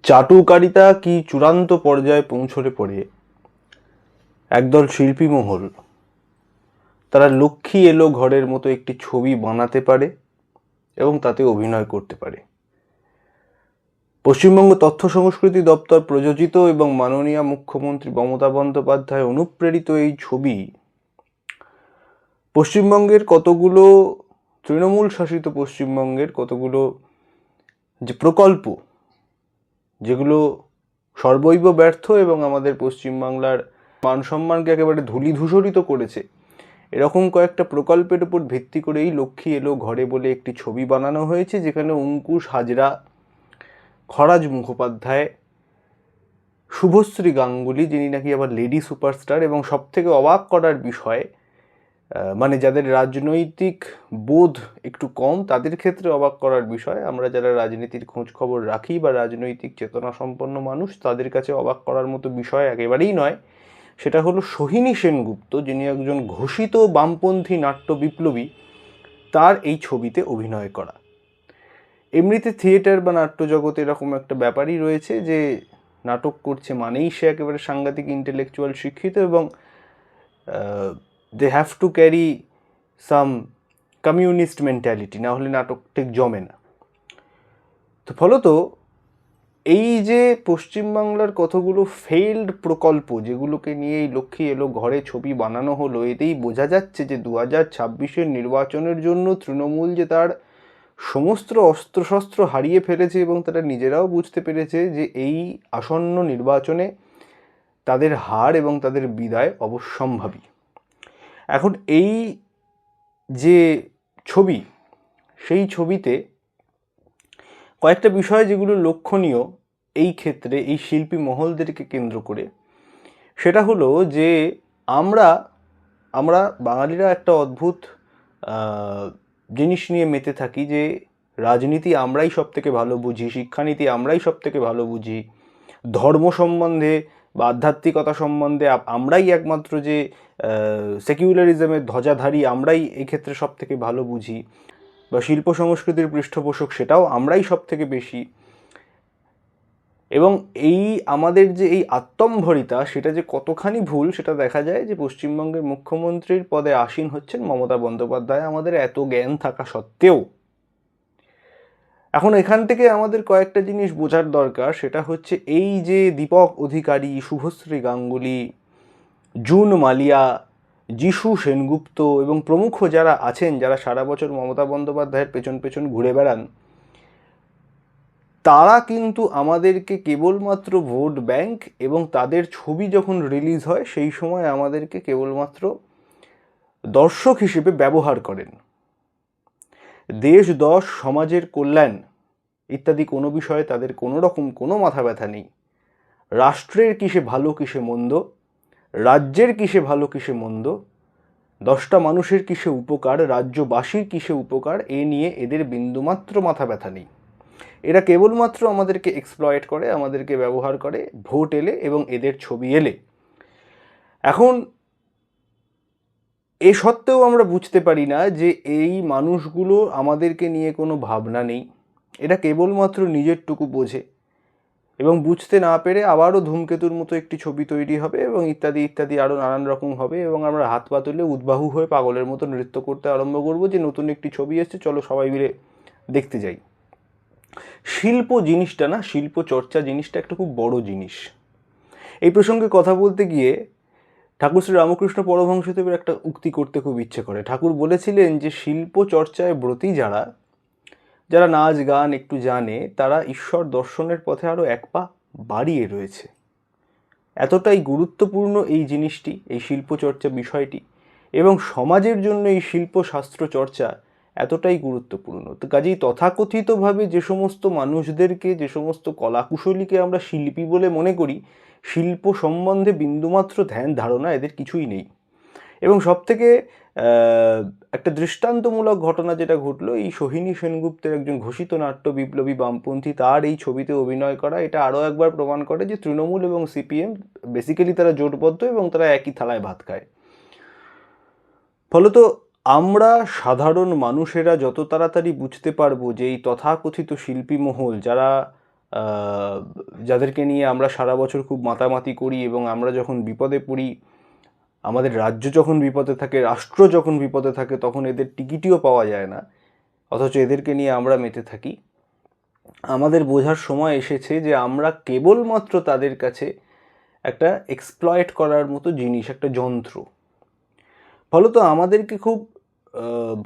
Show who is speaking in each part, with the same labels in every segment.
Speaker 1: চাটুকারিতা কি চূড়ান্ত পর্যায়ে পৌঁছলে পড়ে একদল শিল্পী মহল তারা লক্ষ্মী এলো ঘরের মতো একটি ছবি বানাতে পারে এবং তাতে অভিনয় করতে পারে। পশ্চিমবঙ্গ তথ্য সংস্কৃতি দপ্তর প্রযোজিত এবং মাননীয় মুখ্যমন্ত্রী মমতা বন্দ্যোপাধ্যায় অনুপ্রেরিত এই ছবি পশ্চিমবঙ্গের কতগুলো তৃণমূল শাসিত পশ্চিমবঙ্গের কতগুলো যে প্রকল্প যেগুলো সর্বৈব ব্যর্থ এবং আমাদের পশ্চিমবাংলার মান সম্মানকে একেবারে ধূলিধূসরিত করেছে, এরকম কয়েকটা প্রকল্পের উপর ভিত্তি করেই লক্ষ্মী এলো ঘরে বলে একটি ছবি বানানো হয়েছে, যেখানে অঙ্কুশ হাজরা, খরাজ মুখোপাধ্যায়, শুভশ্রী গাঙ্গুলি, যিনি নাকি আবার লেডি সুপারস্টার, এবং সবথেকে অবাক করার বিষয় মানে যাদের রাজনৈতিক বোধ একটু কম তাদের ক্ষেত্রে অবাক করার বিষয়, আমরা যারা রাজনীতির খোঁজ খবর রাখি বা রাজনৈতিক চেতনা সম্পন্ন মানুষ তাদের কাছে অবাক করার মতো বিষয় একেবারেই নয়, সেটা হলো সোহিনী সেনগুপ্ত, যিনি একজন ঘোষিত বামপন্থী নাট্য বিপ্লবী, তার এই ছবিতে অভিনয় করা। এমনিতে থিয়েটার বা নাট্য জগতে এরকম একটা ব্যাপারই রয়েছে যে নাটক করছে মানেই সে একেবারে সাংঘাতিক ইন্টেলেকচুয়াল শিক্ষিত এবং they have to carry some communist mentality, না হলে নাটক ঠিক জমে না। তো ফলত এই যে পশ্চিমবাংলার কতগুলো ফেইল্ড প্রকল্প যেগুলোকে নিয়ে এই লক্ষ্মী এলো ঘরে ছবি বানানো হলো, এতেই বোঝা যাচ্ছে যে 2026-এর নির্বাচনের জন্য তৃণমূল যে তার সমস্ত অস্ত্রশস্ত্র হারিয়ে ফেলেছে এবং তারা নিজেরাও বুঝতে পেরেছে যে এই আসন্ন নির্বাচনে তাদের হার এবং তাদের বিদায় অবশ্যম্ভাবী। এখন এই যে ছবি, সেই ছবিতে কয়েকটা বিষয় যেগুলো লক্ষণীয় এই ক্ষেত্রে এই শিল্পী মহলদেরকে কেন্দ্র করে, সেটা হলো যে আমরা বাঙালিরা একটা অদ্ভুত জিনিস নিয়ে মেতে থাকি যে রাজনীতি আমরাই সব থেকে ভালো বুঝি, শিক্ষানীতি আমরাই সব থেকে ভালো বুঝি, ধর্ম সম্বন্ধে বা আধ্যাত্মিকতা সম্বন্ধে আমরাই একমাত্র যে সেকুলারিজমের ধ্বজাধারী, আমরাই এক্ষেত্রে সব থেকে ভালো বুঝি, বা শিল্প সংস্কৃতির পৃষ্ঠপোষক সেটাও আমরাই সব থেকে বেশি। এবং এই আমাদের যে এই আত্মম্ভরিতা সেটা যে কতখানি ভুল সেটা দেখা যায় যে পশ্চিমবঙ্গের মুখ্যমন্ত্রীর পদে আসীন হচ্ছেন মমতা বন্দ্যোপাধ্যায়, আমাদের এত জ্ঞান থাকা সত্ত্বেও। এখন এখান থেকে আমাদের কয়েকটা জিনিস বোঝার দরকার, সেটা হচ্ছে এই যে দীপক অধিকারী, শুভশ্রী গাঙ্গুলি, জুন মালিয়া, যিশু সেনগুপ্ত এবং প্রমুখ যারা আছেন, যারা সারা বছর মমতা বন্দ্যোপাধ্যায়ের পেছন পেছন ঘুরে বেড়ান, তারা কিন্তু আমাদেরকে কেবলমাত্র ভোট ব্যাংক এবং তাদের ছবি যখন রিলিজ হয় সেই সময় আমাদেরকে কেবলমাত্র দর্শক হিসেবে ব্যবহার করেন। দেশ দশ সমাজের কল্যাণ ইত্যাদি কোনো বিষয়ে তাদের কোনো রকম কোনো মাথা ব্যথা নেই। রাষ্ট্রের কিসে ভালো কিসে মন্দ, রাজ্যের কিসে ভালো কিসে মন্দ, 10টা মানুষের কিসে উপকার, রাজ্যবাসীর কিসে উপকার, এ নিয়ে এদের বিন্দুমাত্র মাথা ব্যথা নেই। এরা কেবলমাত্র আমাদেরকে এক্সপ্লয়েট করে, আমাদেরকে ব্যবহার করে ভোট এলে এবং এদের ছবি এলে। এখন এ সত্ত্বেও আমরা বুঝতে পারি না যে এই মানুষগুলো আমাদেরকে নিয়ে কোনো ভাবনা নেই, এরা কেবলমাত্র নিজেরটুকু বোঝে এবং বুঝতে না পেরে আবারও ধূমকেতুর মতো একটি ছবি তৈরি হবে এবং ইত্যাদি ইত্যাদি আরও নানান রকম হবে এবং আমরা হাত পা তুলে উদ্বাহু হয়ে পাগলের মতো নৃত্য করতে আরম্ভ করবো যে নতুন একটি ছবি এসছে, চলো সবাই মিলে দেখতে যাই। শিল্প জিনিসটা না, শিল্প চর্চা জিনিসটা একটা খুব বড় জিনিস। এই প্রসঙ্গে কথা বলতে গিয়ে ঠাকুর শ্রী রামকৃষ্ণ পরমহংসদেবের একটা উক্তি করতে খুব ইচ্ছে করে। ঠাকুর বলেছিলেন যে শিল্প চর্চায় ব্রতী যারা যারা নাচ গান একটু জানে, তারা ঈশ্বর দর্শনের পথে আরও এক পা বাড়িয়ে রয়েছে। এতটাই গুরুত্বপূর্ণ এই জিনিসটি, এই শিল্পচর্চা বিষয়টি, এবং সমাজের জন্য এই শিল্পশাস্ত্র চর্চা এতটাই গুরুত্বপূর্ণ। তো কাজেই তথাকথিতভাবে যে সমস্ত মানুষদেরকে, যে সমস্ত কলাকুশলীকে আমরা শিল্পী বলে মনে করি, শিল্প সম্বন্ধে বিন্দুমাত্র ধ্যান ধারণা এদের কিছুই নেই। এবং সবথেকে একটা দৃষ্টান্তমূলক ঘটনা যেটা ঘটলো, এই সোহিনী সেনগুপ্তের, একজন ঘোষিত নাট্য বিপ্লবী বামপন্থী, তার এই ছবিতে অভিনয় করা, এটা আরও একবার প্রমাণ করে যে তৃণমূল এবং সিপিএম বেসিক্যালি তারা জোটবদ্ধ এবং তারা একই থালায় ভাত খায়। ফলত আমরা সাধারণ মানুষেরা যত তাড়াতাড়ি বুঝতে পারবো যে এই তথাকথিত শিল্পী মহল, যারা যাদেরকে নিয়ে আমরা সারা বছর খুব মাতামাতি করি এবং আমরা যখন বিপদে পড়ি, আমাদের রাজ্য যখন বিপদে থাকে, রাষ্ট্র যখন বিপদে থাকে, তখন এদের টিকিটিও পাওয়া যায় না, অথচ এদেরকে নিয়ে আমরা মেতে থাকি। আমাদের বোঝার সময় এসেছে যে আমরা কেবলমাত্র তাদের কাছে একটা এক্সপ্লয়েট করার মতো জিনিস, একটা যন্ত্র। ফলত আমাদেরকে খুব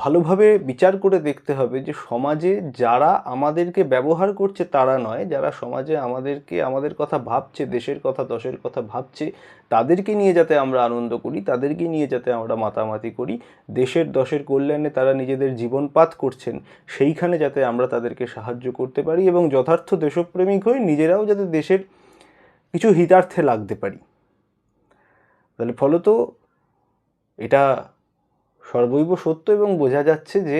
Speaker 1: ভালোভাবে বিচার করে দেখতে হবে যে সমাজে যারা আমাদেরকে ব্যবহার করছে তারা নয়, যারা সমাজে আমাদের কথা ভাবছে, দেশের কথা, দশের কথা ভাবছে, তাদেরকে নিয়ে যাতে আমরা আনন্দ করি, তাদেরকে নিয়ে যাতে আমরা মাতামাতি করি, দেশের দশের কল্যাণে তারা নিজেদের জীবনপাত করছেন, সেইখানে যাতে আমরা তাদেরকে সাহায্য করতে পারি এবং যথার্থ দেশপ্রেমিক হয়ে নিজেরাও যাতে দেশের কিছু হিতার্থে লাগতে পারি। তাহলে ফলত এটা সর্বৈব সত্য এবং বোঝা যাচ্ছে যে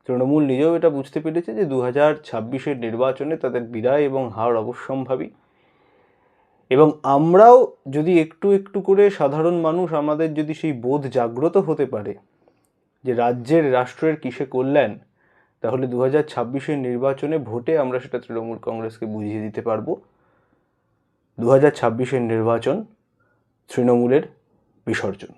Speaker 1: তৃণমূল নিজেও এটা বুঝতে পেরেছে যে 2026-এর নির্বাচনে তাদের বিদায় এবং হার অবশ্যম্ভাবী। এবং আমরাও যদি একটু একটু করে, সাধারণ মানুষ আমাদের যদি সেই বোধ জাগ্রত হতে পারে যে রাজ্যের, রাষ্ট্রের কিসে কল্যাণ, তাহলে 2026-এর নির্বাচনে ভোটে আমরা সেটা তৃণমূল কংগ্রেসকে বুঝিয়ে দিতে পারবো। 2026-এর নির্বাচন তৃণমূলের বিসর্জন।